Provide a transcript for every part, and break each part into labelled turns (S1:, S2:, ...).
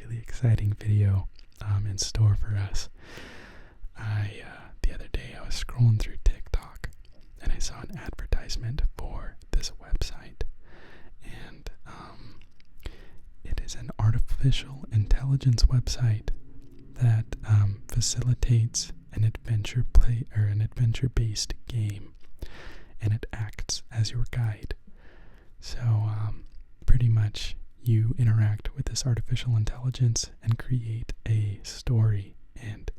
S1: really exciting video in store for us. The other day I was scrolling through TikTok and I saw an advertisement for this website, and it is an artificial intelligence website that facilitates an adventure-based game, and it acts as your guide. So pretty much you interact with this artificial intelligence and create a story, and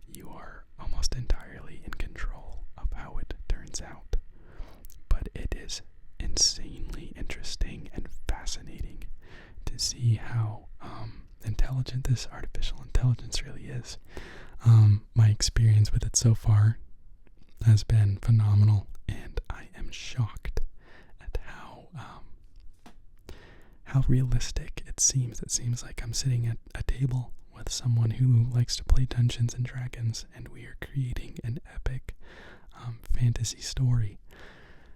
S1: you are almost entirely in control of how it turns out. But it is insanely interesting and fascinating to see how intelligent this artificial intelligence really is. My experience with it so far has been phenomenal, and I am shocked at how realistic it seems. It seems like I'm sitting at a table with someone who likes to play Dungeons and Dragons, and we are creating an epic fantasy story.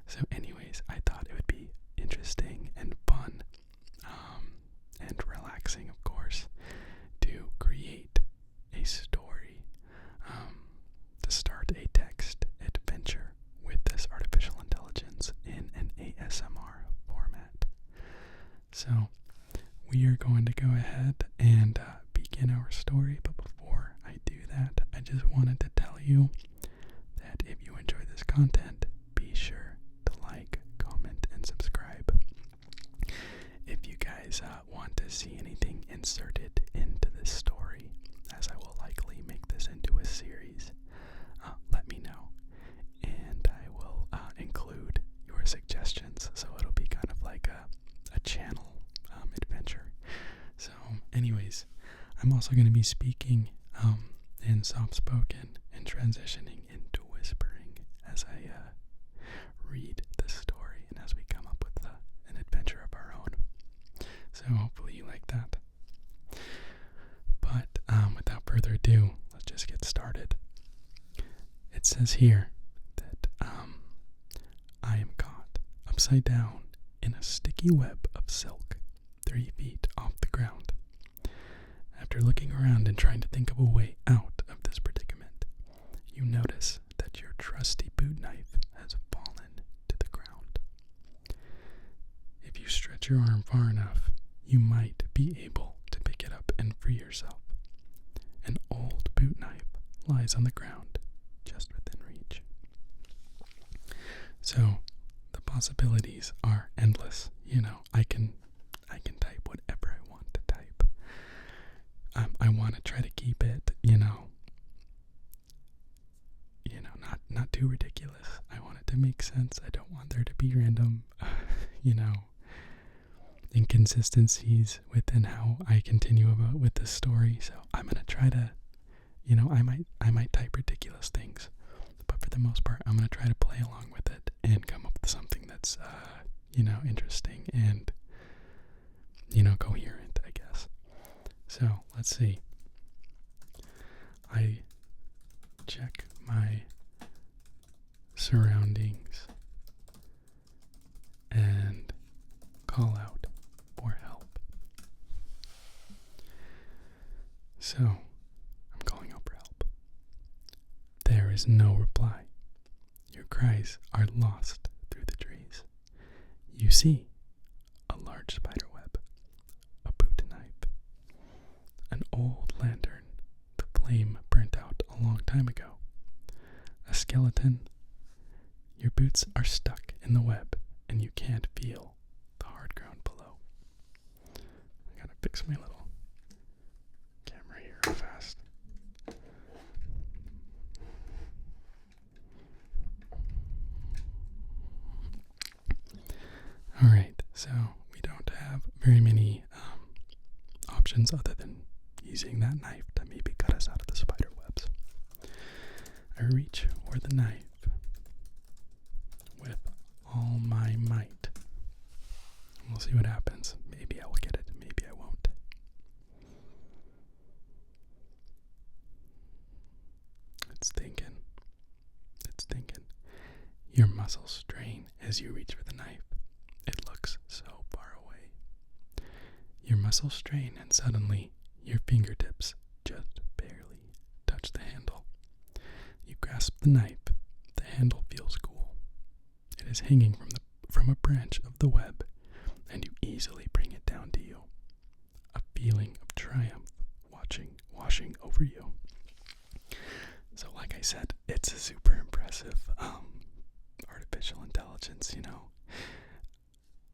S1: So anyways, I thought it would be interesting and fun and relaxing, of course, to create a story, to start a text adventure with this artificial intelligence in an ASMR format. So we are going to go ahead and begin our story, but before I do that, I just wanted to tell you that if you enjoy this content, be sure to like, comment, and subscribe. If you guys want to see anything inserted into this story, as I will likely make this into a series, let me know, and I will include your suggestions, so it'll be kind of like a channel adventure. So anyways, I'm also going to be speaking in soft-spoken and transitioning into whispering as I read the story and as we come up with an adventure of our own. So hopefully you like that. But without further ado, let's just get started. It says here that I am caught upside down in a sticky web of silk 3 feet off the ground. After looking around and trying to think of a way out of this predicament, you notice that your trusty boot knife has fallen to the ground. If you stretch your arm far enough, you might be able to pick it up and free yourself. An old boot knife lies on the ground just within reach. So the possibilities are endless. I can type whatever I want to type. I want to try to keep it, not too ridiculous. I want it to make sense. I don't want there to be random, inconsistencies within how I continue with this story. So I'm gonna try to, I might type ridiculous things, but for the most part, I'm gonna try to play along with it and come up with something that's, interesting and, coherent, I guess. So let's see. I check my surroundings and call out for help. So I'm calling out for help. There is no reply. Your cries are lost through the trees. You see a large spider web, a boot knife, an old lantern, the flame burnt out a long time ago, a skeleton. Your boots are stuck in the web and you can't feel the hard ground below. I gotta fix my little camera here real fast. Alright, so we don't have very many options other than using that knife to maybe cut us out of the spider webs. I reach for the knife with all my might. We'll see what happens. Maybe I will get it, maybe I won't. It's thinking. Your muscles strain as you reach for the knife. It looks so far away. Your muscle strain, and suddenly your fingertips just barely touch the handle. You grasp the knife. The handle feels cool. It is hanging from a branch of the web, and you easily bring it down to you. A feeling of triumph washing over you. So like I said, it's a super impressive artificial intelligence,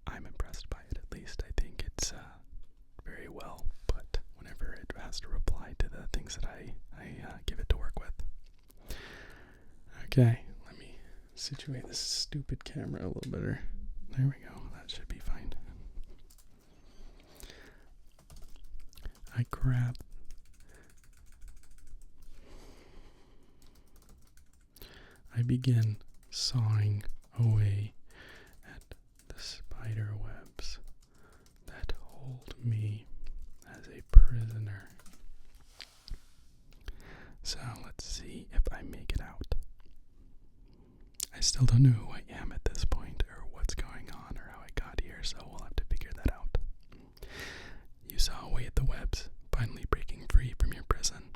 S1: I'm impressed by it, at least. I think it's very well put whenever it has to reply to the things that I give it to work with. Okay, let me situate this stupid camera a little better. There we go, that should be fine. I begin sawing away at the spider webs that hold me as a prisoner. So let's see if I make it out. I still don't know who I am at this point, or what's going on, or how I got here, so we'll have to figure that out. You saw away at the webs, finally breaking free from your prison.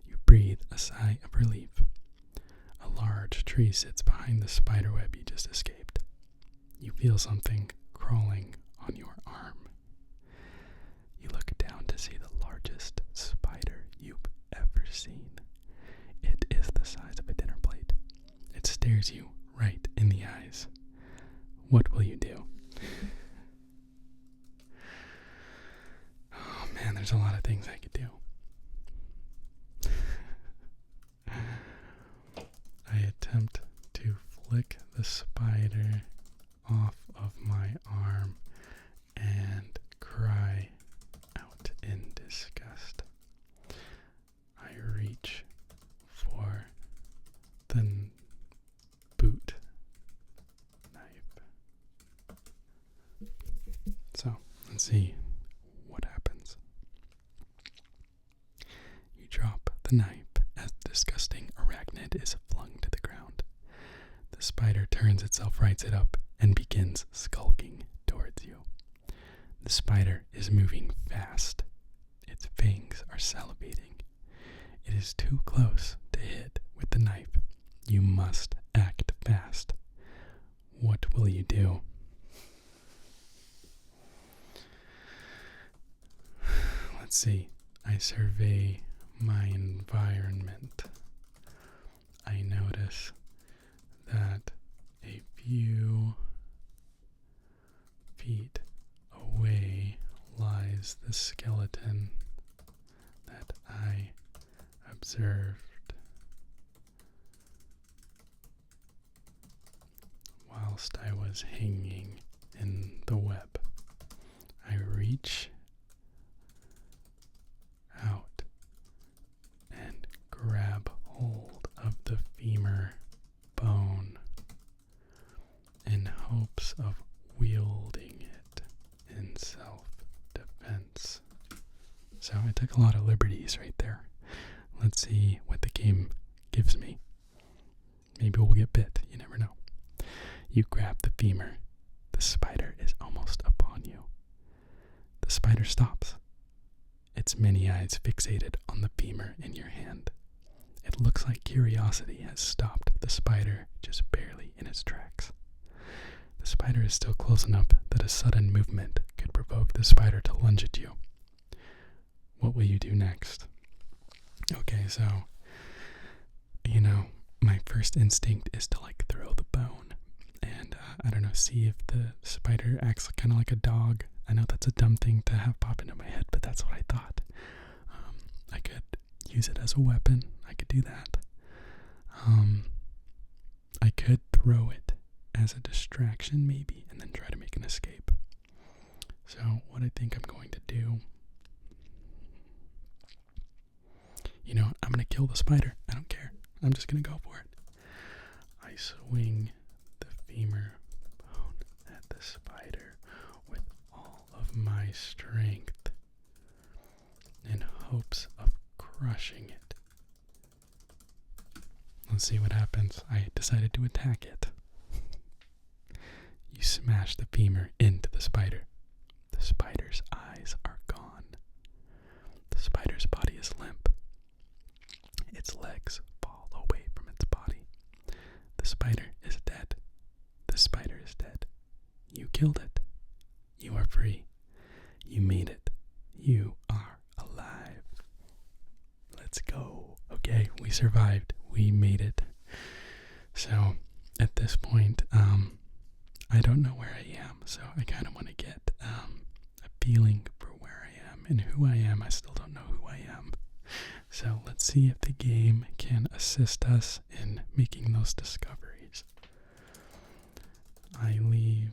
S1: You breathe a sigh of relief. A large tree sits behind the spiderweb you just escaped. You feel something crawling on your arm. You look down to see the largest spider you've ever seen. It is the size of a dinner plate. It stares you right in the eyes. What will you do? Oh man, there's a lot of things I could do. I attempt to flick the spider off of my arm and cry out in disgust. I reach for the boot knife. So, let's see what happens. You drop the knife as the disgusting arachnid is flung to the ground. The spider turns itself, rights it up, and begins skulking towards you. The spider is moving fast. Its fangs are salivating. It is too close to hit with the knife. You must act fast. What will you do? Let's see. I survey my environment. I notice that a few feet away lies the skeleton that I observed whilst I was hanging in the web. I reach out and grab hold of the femur bone in hopes of wielding it in self-defense. So I took a lot of liberties right there. Let's see what the game gives me. Maybe we'll get bit, you never know. You grab the femur. The spider is almost upon you. The spider stops. Its many eyes fixated on the femur in your hand. It looks like curiosity has stopped the spider just barely in its tracks. The spider is still close enough that a sudden movement could provoke the spider to lunge at you. What will you do next? Okay, so, my first instinct is to throw the bone and, see if the spider acts kind of like a dog. I know that's a dumb thing to have pop into my head, but that's what I thought. I could use it as a weapon. I could do that. I could throw it as a distraction maybe and then try to make an escape. So what I think I'm going to do, I'm going to kill the spider. I don't care. I'm just going to go for it. I swing the femur bone at the spider with all of my strength in hopes of crushing it. Let's see what happens. I decided to attack it. You smash the femur into the spider. The spider's eyes are Let's go. Okay, we survived. We made it. So at this point, I don't know where I am, so I kind of want to get a feeling for where I am and who I am. I still don't know who I am. So let's see if the game can assist us in making those discoveries. I leave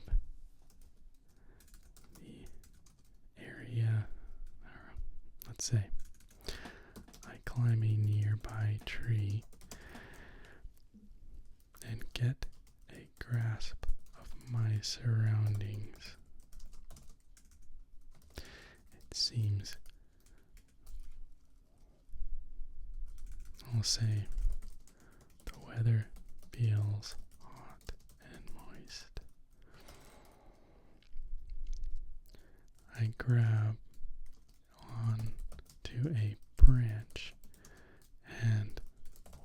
S1: the area, let's say, I climb a nearby tree and get a grasp of my surroundings. It seems, I'll say, the weather feels hot and moist. I grab on to a branch and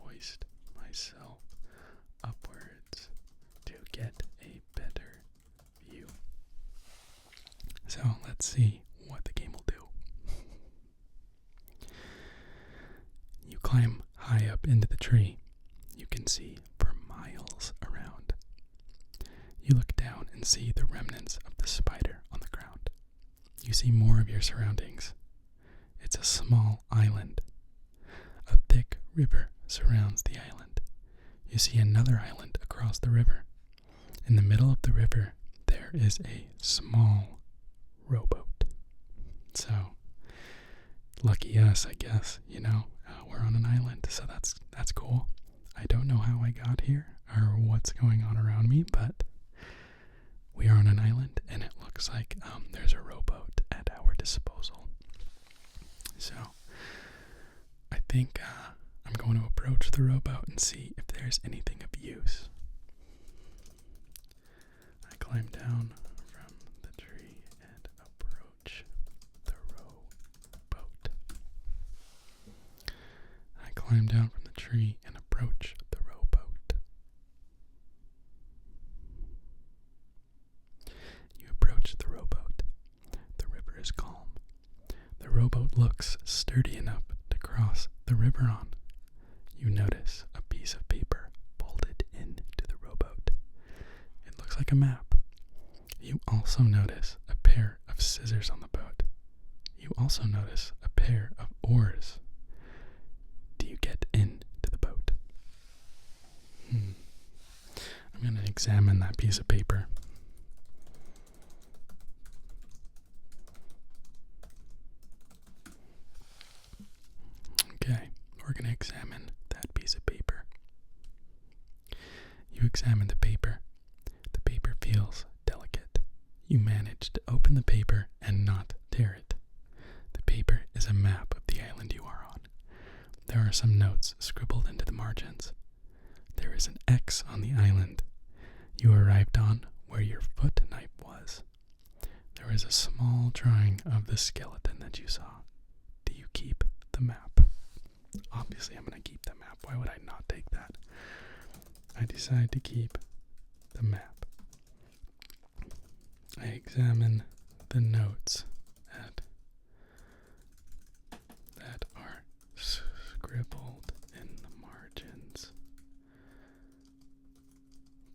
S1: hoist myself upwards to get a better view. So let's see what the game will do. You climb high up into the tree. You can see for miles around. You look down and see the remnants of the spider on the ground. You see more of your surroundings. It's a small island. A thick river surrounds the island. You see another island across the river. In the middle of the river, there is a small rowboat. So, lucky us, I guess, we're on an island, so that's cool. I don't know how I got here or what's going on around me, but we are on an island, and it looks like there's a rowboat at our disposal. So, I think I'm going to approach the rowboat and see if there's anything of use. I climb down from the tree and approach the rowboat. I climb down from the tree and approach the rowboat. You approach the rowboat. The river is calm. The rowboat looks sturdy enough to cross the river on. You notice a piece of paper folded into the rowboat. It looks like a map. You also notice a pair of scissors on the boat. You also notice a pair of oars. Do you get into the boat? I'm going to examine that piece of paper. Okay, we're going to examine that piece of paper. You examine the paper. The paper feels delicate. You manage to open the paper and not tear it. The paper is a map of the island you are on. There are some notes scribbled into the margins. There is an X on the island you arrived on where your foot knife was. There is a small drawing of the skeleton that you saw. Do you keep the map? Obviously, I'm going to keep the map. Why would I not take that? I decide to keep the map. I examine the notes that are scribbled in the margins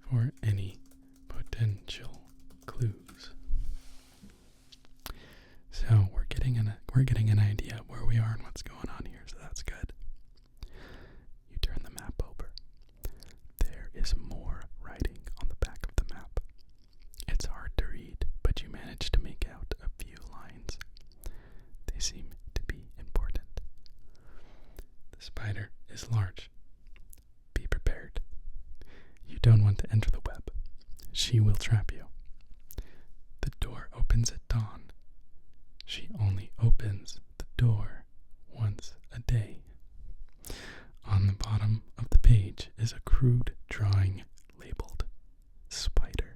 S1: for any potential clues. So we're getting an idea of where we are and what's going on here, so that's good. You turn the map over. There is more writing on the back of the map. It's hard to read, but you manage to make out a few lines. They seem to be important. The spider is large. Be prepared. You don't want to enter the web. She will trap you. The door opens at dawn. She only opens the door once a day. On the bottom of the page is a crude drawing labeled spider.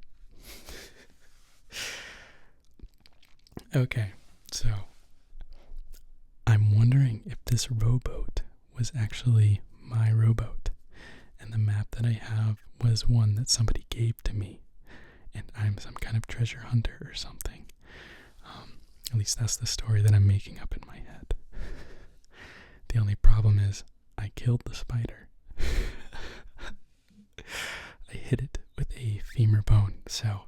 S1: Okay, so I'm wondering if this rowboat was actually my rowboat, and the map that I have was one that somebody gave to me, and I'm some kind of treasure hunter or something. At least that's the story that I'm making up in my head. The only problem is I killed the spider. I hit it with a femur bone, so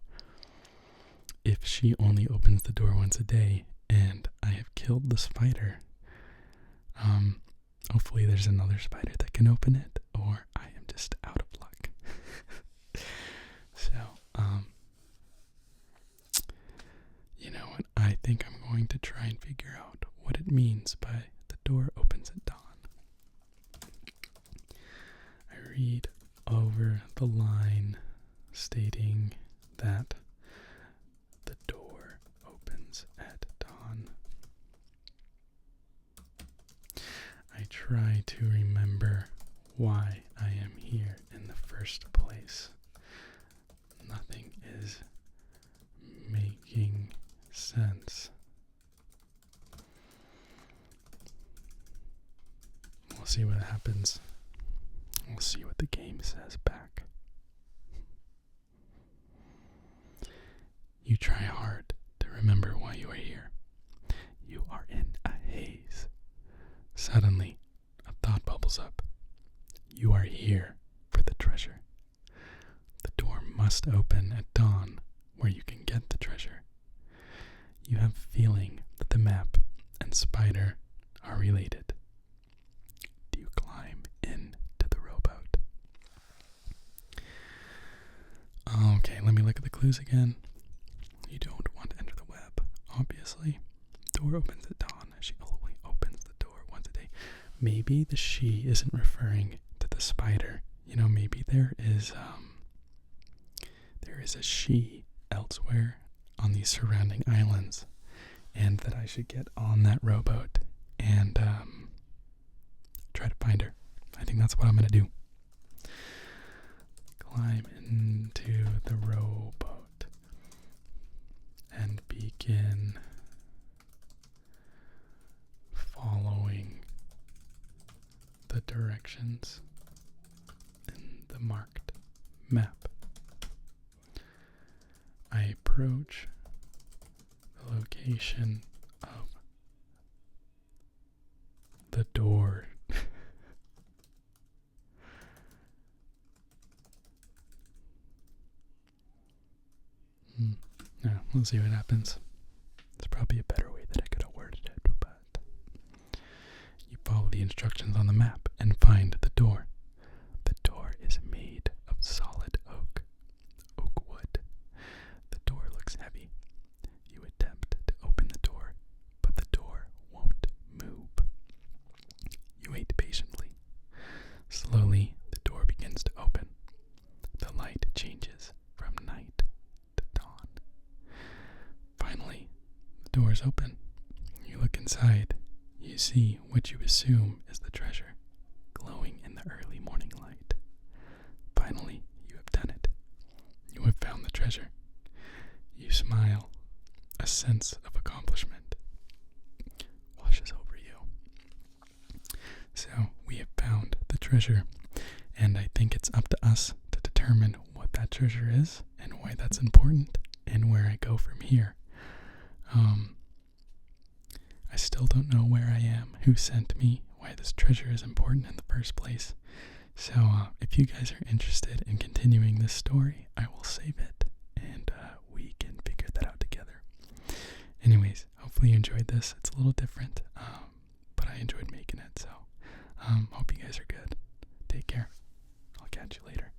S1: if she only opens the door once a day and I have killed the spider, hopefully there's another spider that can open it, or I am just out of luck. So, you know what? I think I'm going to try and figure out what it means by the door opens at dawn. I read over the line stating that the door opens at dawn. I try to remember why I am here in the first place. Nothing is making sense. We'll see what happens. We'll see what the game says back. You try hard to remember why you are here. You are in a haze. Suddenly, a thought bubbles up. You are here for the treasure. The door must open at dawn where you can get the treasure. You have a feeling that the map and spider are related. Do you climb into the rowboat? Okay, let me look at the clues again. You don't want to enter the web, obviously. Door opens at dawn. She only opens the door once a day. Maybe the she isn't referring to the spider. You know, maybe there is a she elsewhere on these surrounding islands, and that I should get on that rowboat and try to find her. I think that's what I'm gonna do. Climb into the rowboat and begin following the directions in the marked map. I approach the location of the door. Yeah, we'll see what happens. There's probably a better way that I could have worded it, but you follow the instructions on the map and find the door. The door is made of solid oak wood. The door looks heavy. You attempt to open the door, but the door won't move. You wait patiently. Slowly, the door begins to open. The light changes from night to dawn. Finally, the door is open. You look inside. You see what you assume is the treasure, glowing in the early morning light. Finally, you have done it. You have found the treasure. You smile. A sense of accomplishment washes over you. So, we have found the treasure, and I think it's up to us to determine what that treasure is and why that's important and where I go from here. I still don't know where I am, who sent me, why this treasure is important in the first place. So if you guys are interested in continuing this story, I will save it and we can figure that out together. Anyways, hopefully you enjoyed this. It's a little different, but I enjoyed making it. So hope you guys are good. Take care. I'll catch you later.